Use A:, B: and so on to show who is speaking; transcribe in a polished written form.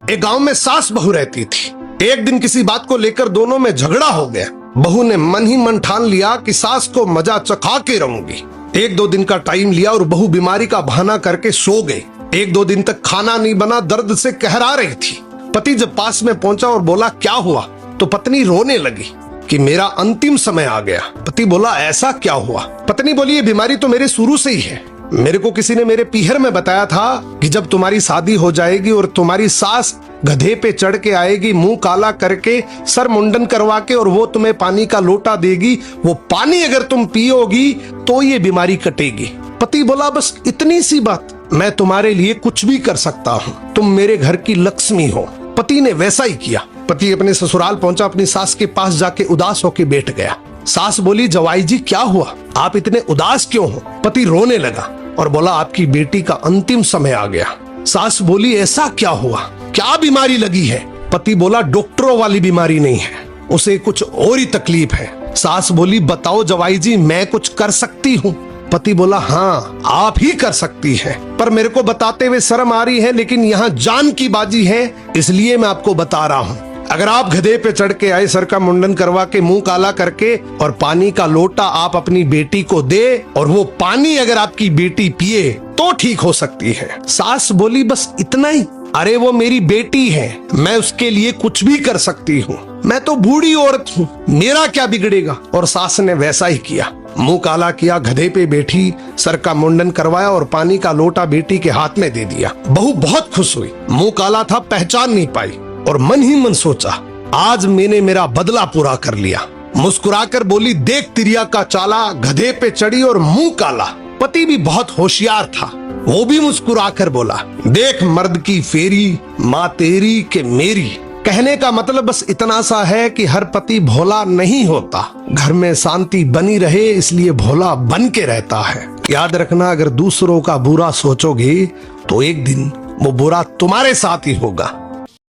A: एक गांव में सास बहू रहती थी। एक दिन किसी बात को लेकर दोनों में झगड़ा हो गया। बहू ने मन ही मन ठान लिया कि सास को मजा चखा के रहूंगी। 1-2 दिन का टाइम लिया और बहू बीमारी का बहाना करके सो गई। 1-2 दिन तक खाना नहीं बना, दर्द से कहरा रही थी। पति जब पास में पहुंचा और बोला क्या हुआ, तो पत्नी रोने लगी कि मेरा अंतिम समय आ गया। पति बोला ऐसा क्या हुआ? पत्नी बोली ये बीमारी तो मेरे शुरू से ही है। मेरे को किसी ने मेरे पीहर में बताया था कि जब तुम्हारी शादी हो जाएगी और तुम्हारी सास गधे पे चढ़ के आएगी, मुंह काला करके, सर मुंडन करवा के, और वो तुम्हें पानी का लोटा देगी, वो पानी अगर तुम पियोगी तो ये बीमारी कटेगी। पति बोला बस इतनी सी बात, मैं तुम्हारे लिए कुछ भी कर सकता हूँ, तुम मेरे घर की लक्ष्मी हो। पति ने वैसा ही किया। पति अपने ससुराल पहुंचा, अपनी सास के पास जाके उदास होके बैठ गया। सास बोली जवाई जी क्या हुआ, आप इतने उदास क्यों हो? पति रोने लगा और बोला आपकी बेटी का अंतिम समय आ गया। सास बोली ऐसा क्या हुआ, क्या बीमारी लगी है? पति बोला डॉक्टरों वाली बीमारी नहीं है, उसे कुछ और ही तकलीफ है। सास बोली बताओ जवाई जी, मैं कुछ कर सकती हूँ? पति बोला हाँ आप ही कर सकती हैं, पर मेरे को बताते हुए शर्म आ रही है, लेकिन यहाँ जान की बाजी है इसलिए मैं आपको बता रहा हूँ। अगर आप गधे पे चढ़ के आए, सर का मुंडन करवा के, मुंह काला करके, और पानी का लोटा आप अपनी बेटी को दे, और वो पानी अगर आपकी बेटी पिए तो ठीक हो सकती है। सास बोली बस इतना ही? अरे वो मेरी बेटी है, मैं उसके लिए कुछ भी कर सकती हूँ, मैं तो बूढ़ी औरत हूँ, मेरा क्या बिगड़ेगा? और सास ने वैसा ही किया। मुंह काला किया, गधे पे बैठी, सर का मुंडन करवाया और पानी का लोटा बेटी के हाथ में दे दिया। बहू बहुत खुश हुई। मुंह काला था, पहचान नहीं पाई, और मन ही मन सोचा आज मैंने मेरा बदला पूरा कर लिया। मुस्कुराकर बोली देख तिरिया का चाला, गधे पे चढ़ी और मुंह काला। पति भी बहुत होशियार था, वो भी मुस्कुराकर बोला देख मर्द की फेरी, माँ तेरी के मेरी। कहने का मतलब बस इतना सा है कि हर पति भोला नहीं होता, घर में शांति बनी रहे इसलिए भोला बन के रहता है। याद रखना अगर दूसरों का बुरा सोचोगे तो एक दिन वो बुरा तुम्हारे साथ ही होगा।